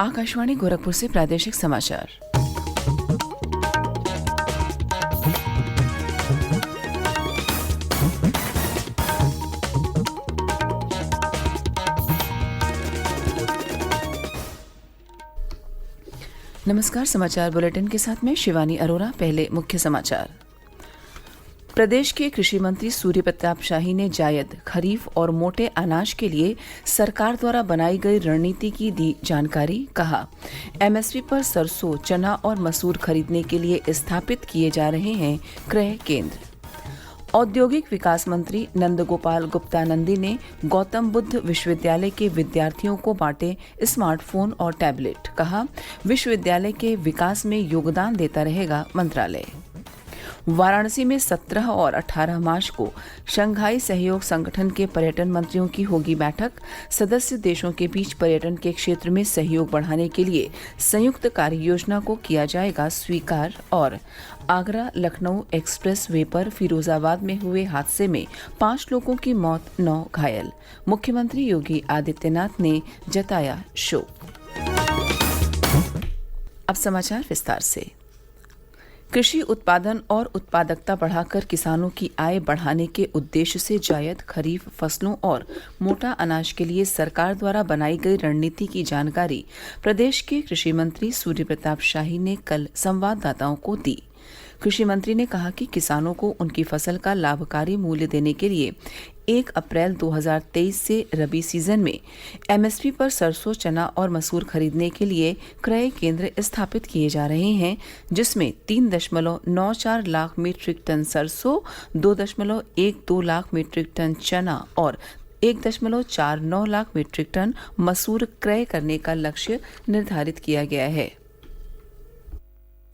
आकाशवाणी गोरखपुर से प्रादेशिक समाचार। नमस्कार, समाचार बुलेटिन के साथ में शिवानी अरोरा। पहले मुख्य समाचार। प्रदेश के कृषि मंत्री सूर्य प्रताप शाही ने जायद, खरीफ और मोटे अनाज के लिए सरकार द्वारा बनाई गई रणनीति की दी जानकारी। कहा, एमएसपी पर सरसों, चना और मसूर खरीदने के लिए स्थापित किए जा रहे हैं क्रय केंद्र। औद्योगिक विकास मंत्री नंदगोपाल गुप्तानंदी ने गौतम बुद्ध विश्वविद्यालय के विद्यार्थियों को बांटे स्मार्टफोन और टैबलेट। कहा, विश्वविद्यालय के विकास में योगदान देता रहेगा मंत्रालय। वाराणसी में 17 और 18 मार्च को शंघाई सहयोग संगठन के पर्यटन मंत्रियों की होगी बैठक। सदस्य देशों के बीच पर्यटन के क्षेत्र में सहयोग बढ़ाने के लिए संयुक्त कार्य योजना को किया जाएगा स्वीकार। और आगरा लखनऊ एक्सप्रेस वे पर फिरोजाबाद में हुए हादसे में 5 लोगों की मौत, 9 घायल। मुख्यमंत्री योगी आदित्यनाथ ने जताया शोक। अब समाचार विस्तार से। कृषि उत्पादन और उत्पादकता बढ़ाकर किसानों की आय बढ़ाने के उद्देश्य से जायद, खरीफ फसलों और मोटा अनाज के लिए सरकार द्वारा बनाई गई रणनीति की जानकारी प्रदेश के कृषि मंत्री सूर्य प्रताप शाही ने कल संवाददाताओं को दी। कृषि मंत्री ने कहा कि किसानों को उनकी फसल का लाभकारी मूल्य देने के लिए 1 अप्रैल 2023 से रबी सीजन में एमएसपी पर सरसों, चना और मसूर खरीदने के लिए क्रय केंद्र स्थापित किए जा रहे हैं, जिसमें 3.94 लाख मीट्रिक टन सरसों, 2.12 लाख मीट्रिक टन चना और 1.49 लाख मीट्रिक टन मसूर क्रय करने का लक्ष्य निर्धारित किया गया है।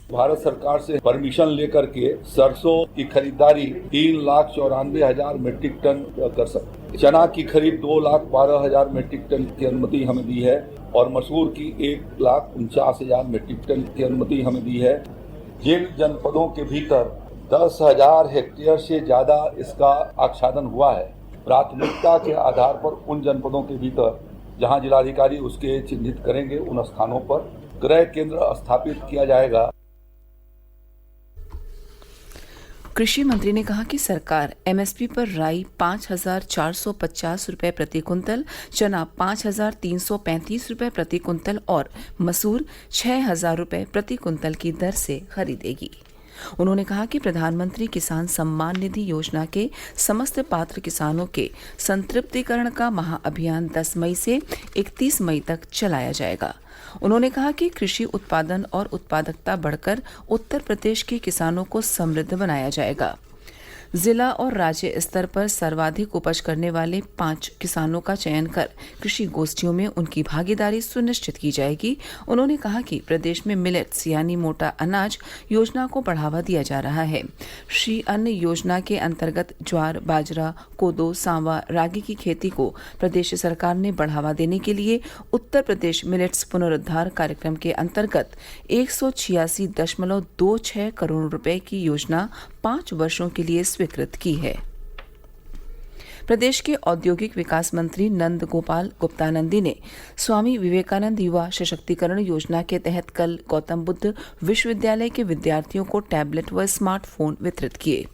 भारत सरकार से परमिशन लेकर के सरसों की खरीदारी 3,94,000 मीट्रिक टन कर सकते। चना की खरीद 2,12,000 मीट्रिक टन की अनुमति हमें दी है और मसूर की 1,49,000 मीट्रिक टन की अनुमति हमें दी है। जिन जनपदों के भीतर 10,000 हेक्टेयर से ज्यादा इसका आच्छादन हुआ है, प्राथमिकता के आधार पर उन जनपदों के भीतर जहां जिलाधिकारी उसके चिन्हित करेंगे, उन स्थानों पर क्रय केंद्र स्थापित किया जाएगा। कृषि मंत्री ने कहा कि सरकार एमएसपी पर राई 5,450 रुपये प्रति कुंतल, चना 5,335 रुपये प्रति कुंतल और मसूर 6,000 रुपये प्रति कुंतल की दर से खरीदेगी। उन्होंने कहा कि प्रधानमंत्री किसान सम्मान निधि योजना के समस्त पात्र किसानों के संतृप्तिकरण का महाअभियान 10 मई से 31 मई तक चलाया जाएगा। उन्होंने कहा कि कृषि उत्पादन और उत्पादकता बढ़कर उत्तर प्रदेश के किसानों को समृद्ध बनाया जाएगा। जिला और राज्य स्तर पर सर्वाधिक उपज करने वाले 5 किसानों का चयन कर कृषि गोष्ठियों में उनकी भागीदारी सुनिश्चित की जाएगी। उन्होंने कहा कि प्रदेश में मिलेट्स यानी मोटा अनाज योजना को बढ़ावा दिया जा रहा है। श्री अन्न योजना के अंतर्गत ज्वार, बाजरा, कोदो, सांवा, रागी की खेती को प्रदेश सरकार ने बढ़ावा देने के लिए उत्तर प्रदेश मिलेट्स पुनरुद्धार कार्यक्रम के अंतर्गत 186.26 करोड़ रुपए की योजना 5 वर्षों के लिए स्वीकृत की है। प्रदेश के औद्योगिक विकास मंत्री नंद गोपाल गुप्तानंदी ने स्वामी विवेकानंद युवा सशक्तिकरण योजना के तहत कल गौतम बुद्ध विश्वविद्यालय के विद्यार्थियों को टैबलेट व स्मार्टफोन वितरित किए।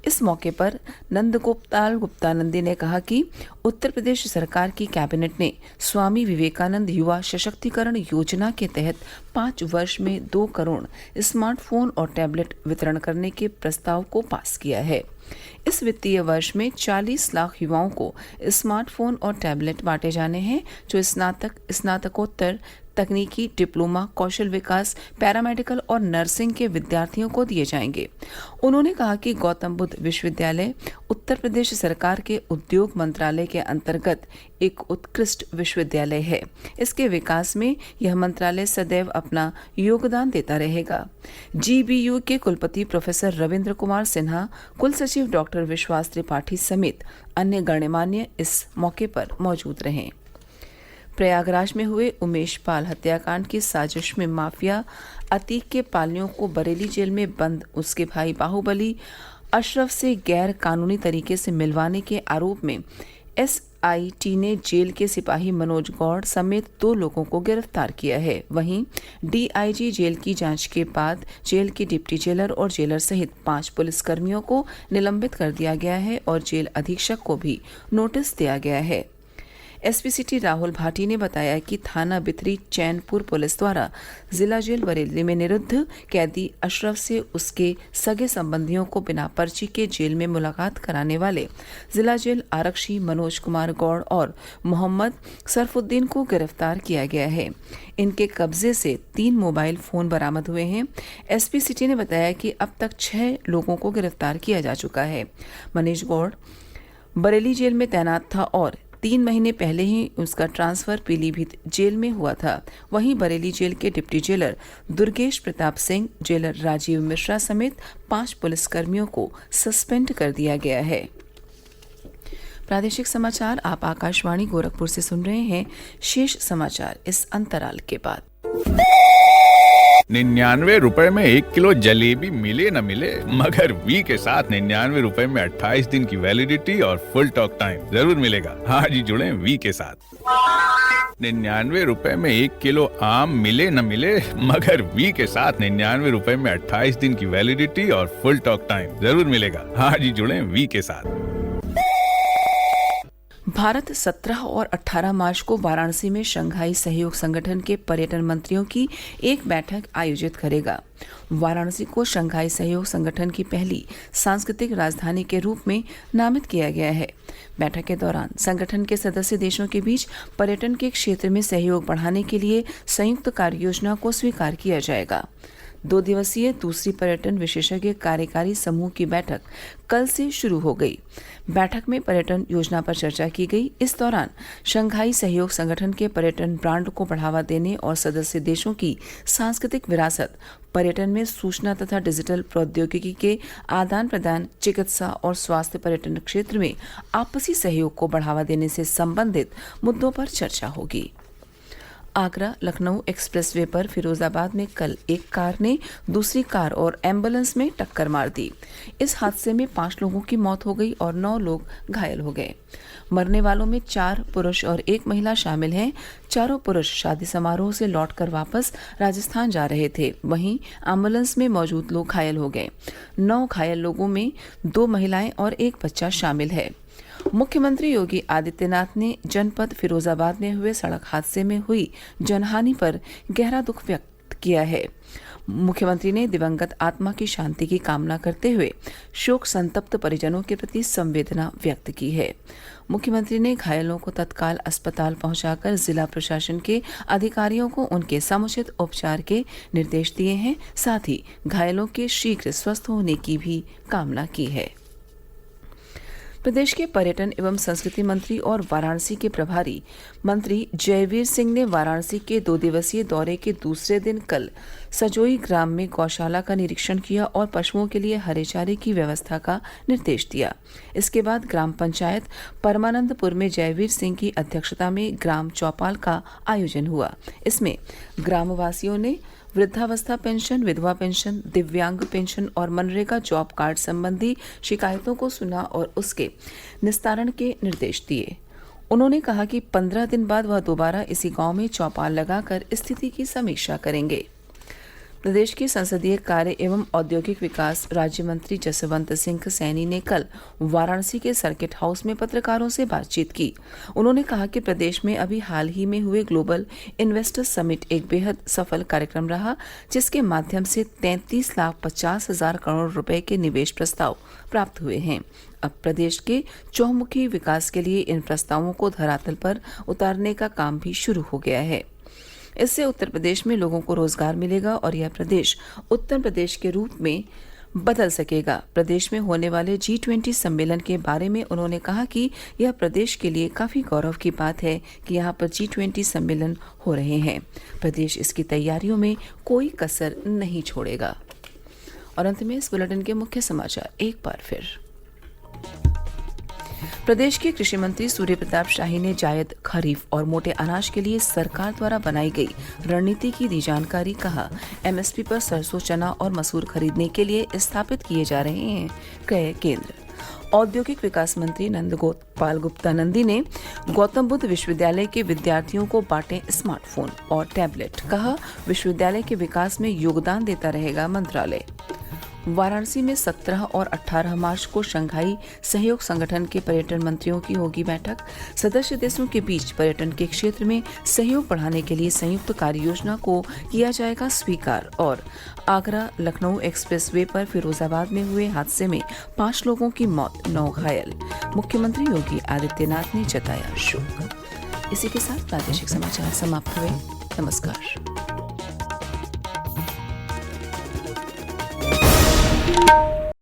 इस मौके पर नंदगोपाल गुप्तानंदी ने कहा कि उत्तर प्रदेश सरकार की कैबिनेट ने स्वामी विवेकानंद युवा सशक्तिकरण योजना के तहत 5 वर्ष में 2 करोड़ स्मार्टफोन और टैबलेट वितरण करने के प्रस्ताव को पास किया है। इस वित्तीय वर्ष में 40 लाख युवाओं को स्मार्टफोन और टैबलेट बांटे जाने हैं, जो स्नातक, स्नातकोत्तर, तकनीकी, डिप्लोमा, कौशल विकास, पैरामेडिकल और नर्सिंग के विद्यार्थियों को दिए जाएंगे। उन्होंने कहा कि गौतम बुद्ध विश्वविद्यालय उत्तर प्रदेश सरकार के उद्योग मंत्रालय के अंतर्गत एक उत्कृष्ट विश्वविद्यालय है। इसके विकास में यह मंत्रालय सदैव अपना योगदान देता रहेगा। जीबीयू के कुलपति प्रोफेसर रविंद्र कुमार सिन्हा, कुल सचिव डॉक्टर विश्वास त्रिपाठी समेत अन्य गण्यमान्य इस मौके पर मौजूद रहे। प्रयागराज में हुए उमेश पाल हत्याकांड की साजिश में माफिया अतीक के पालियों को बरेली जेल में बंद उसके भाई बाहुबली अशरफ से गैर कानूनी तरीके से मिलवाने के आरोप में DIT ने जेल के सिपाही मनोज गौड़ समेत 2 लोगों को गिरफ्तार किया है। वहीं DIG जेल की जांच के बाद जेल के डिप्टी जेलर और जेलर सहित 5 पुलिसकर्मियों को निलंबित कर दिया गया है और जेल अधीक्षक को भी नोटिस दिया गया है। एसपी सिटी राहुल भाटी ने बताया कि थाना बिथरी चैनपुर पुलिस द्वारा जिला जेल बरेली में निरुद्ध कैदी अशरफ से उसके सगे संबंधियों को बिना पर्ची के जेल में मुलाकात कराने वाले जिला जेल आरक्षी मनोज कुमार गौड़ और मोहम्मद सरफुद्दीन को गिरफ्तार किया गया है। इनके कब्जे से 3 मोबाइल फोन बरामद हुए हैं। एसपी सिटी ने बताया कि अब तक 6 लोगों को गिरफ्तार किया जा चुका है। मनोज गौड़ बरेली जेल में तैनात था और 3 महीने पहले ही उसका ट्रांसफर पीलीभीत जेल में हुआ था। वहीं बरेली जेल के deputy jailer Durgesh Pratap Singh, jailer Rajiv Mishra समेत 5 पुलिसकर्मियों को सस्पेंड कर दिया गया है। प्रादेशिक समाचार आप आकाशवाणी गोरखपुर से सुन रहे हैं। शेष समाचार इस अंतराल के बाद। 99 रुपए में 1 किलो जलेबी मिले न मिले, मगर वी के साथ 99 रुपए में 28 दिन की वैलिडिटी और फुल टॉक टाइम जरूर मिलेगा। आज ही जुड़े वी के साथ। 99 रुपए में 1 किलो आम मिले न मिले, मगर वी के साथ 99 रुपए में 28 दिन की वैलिडिटी और फुल टॉक टाइम जरूर मिलेगा। आज ही जुड़े वी के साथ। भारत 17 और 18 मार्च को वाराणसी में शंघाई सहयोग संगठन के पर्यटन मंत्रियों की एक बैठक आयोजित करेगा। वाराणसी को शंघाई सहयोग संगठन की पहली सांस्कृतिक राजधानी के रूप में नामित किया गया है। बैठक के दौरान संगठन के सदस्य देशों के बीच पर्यटन के क्षेत्र में सहयोग बढ़ाने के लिए संयुक्त कार्य योजना को स्वीकार किया जाएगा। 2 दिवसीय दूसरी पर्यटन विशेषज्ञ कार्यकारी समूह की बैठक कल से शुरू हो गई। बैठक में पर्यटन योजना पर चर्चा की गई। इस दौरान शंघाई सहयोग संगठन के पर्यटन ब्रांड को बढ़ावा देने और सदस्य देशों की सांस्कृतिक विरासत, पर्यटन में सूचना तथा डिजिटल प्रौद्योगिकी के आदान प्रदान, चिकित्सा और स्वास्थ्य पर्यटन क्षेत्र में आपसी सहयोग को बढ़ावा देने से संबंधित मुद्दों पर चर्चा होगी। आगरा लखनऊ एक्सप्रेसवे पर फिरोजाबाद में कल एक कार ने दूसरी कार और एम्बुलेंस में टक्कर मार दी। इस हादसे में 5 लोगों की मौत हो गई और 9 लोग घायल हो गए। मरने वालों में 4 पुरुष और 1 महिला शामिल हैं। चारों पुरुष शादी समारोह से लौटकर वापस राजस्थान जा रहे थे। वहीं एम्बुलेंस में मौजूद लोग घायल हो गए। 9 घायल लोगों में 2 महिलाएं और 1 बच्चा शामिल है। मुख्यमंत्री योगी आदित्यनाथ ने जनपद फिरोजाबाद में हुए सड़क हादसे में हुई जनहानि पर गहरा दुख व्यक्त किया है। मुख्यमंत्री ने दिवंगत आत्मा की शांति की कामना करते हुए शोक संतप्त परिजनों के प्रति संवेदना व्यक्त की है। मुख्यमंत्री ने घायलों को तत्काल अस्पताल पहुंचाकर जिला प्रशासन के अधिकारियों को उनके समुचित उपचार के निर्देश दिए हैं। साथ ही घायलों के शीघ्र स्वस्थ होने की भी कामना की है। प्रदेश के पर्यटन एवं संस्कृति मंत्री और वाराणसी के प्रभारी मंत्री जयवीर सिंह ने वाराणसी के 2 दिवसीय दौरे के दूसरे दिन कल सजोई ग्राम में गौशाला का निरीक्षण किया और पशुओं के लिए हरे चारे की व्यवस्था का निर्देश दिया। इसके बाद ग्राम पंचायत परमानंदपुर में जयवीर सिंह की अध्यक्षता में ग्राम चौपाल का आयोजन हुआ। इसमें ग्रामवासियों ने वृद्धावस्था पेंशन, विधवा पेंशन, दिव्यांग पेंशन और मनरेगा जॉब कार्ड संबंधी शिकायतों को सुना और उसके निस्तारण के निर्देश दिए। उन्होंने कहा कि 15 दिन बाद वह दोबारा इसी गांव में चौपाल लगाकर स्थिति की समीक्षा करेंगे। प्रदेश के संसदीय कार्य एवं औद्योगिक विकास राज्य मंत्री जसवंत सिंह सैनी ने कल वाराणसी के सर्किट हाउस में पत्रकारों से बातचीत की। उन्होंने कहा कि प्रदेश में अभी हाल ही में हुए ग्लोबल इन्वेस्टर्स समिट एक बेहद सफल कार्यक्रम रहा, जिसके माध्यम से 33,50,000 करोड़ रुपए के निवेश प्रस्ताव प्राप्त हुए हैं। अब प्रदेश के चौमुखी विकास के लिए इन प्रस्तावों को धरातल पर उतारने का काम भी शुरू हो गया है। इससे उत्तर प्रदेश में लोगों को रोजगार मिलेगा और यह प्रदेश उत्तर प्रदेश के रूप में बदल सकेगा। प्रदेश में होने वाले G20 सम्मेलन के बारे में उन्होंने कहा कि यह प्रदेश के लिए काफी गौरव की बात है कि यहाँ पर G20 सम्मेलन हो रहे हैं। प्रदेश इसकी तैयारियों में कोई कसर नहीं छोड़ेगा। और अंत में इस बुलेटिन के मुख्य समाचार एक बार फिर। प्रदेश के कृषि मंत्री सूर्य प्रताप शाही ने जायद, खरीफ और मोटे अनाज के लिए सरकार द्वारा बनाई गई रणनीति की दी जानकारी। कहा, MSP पर सरसों, चना और मसूर खरीदने के लिए स्थापित किए जा रहे हैं क्रय केंद्र। औद्योगिक विकास मंत्री नंदगोपाल गुप्तानंदी ने गौतम बुद्ध विश्वविद्यालय के विद्यार्थियों को बांटे स्मार्टफोन और टैबलेट। कहा, विश्वविद्यालय के विकास में योगदान देता रहेगा मंत्रालय। वाराणसी में 17 और 18 मार्च को शंघाई सहयोग संगठन के पर्यटन मंत्रियों की होगी बैठक। सदस्य देशों के बीच पर्यटन के क्षेत्र में सहयोग बढ़ाने के लिए संयुक्त कार्य योजना को किया जाएगा स्वीकार। और आगरा लखनऊ एक्सप्रेस वे पर फिरोजाबाद में हुए हादसे में 5 लोगों की मौत, 9 घायल। मुख्यमंत्री योगी आदित्यनाथ ने जताया शोक। इसी के साथ प्रादेशिक समाचार समाप्त हुए। नमस्कार।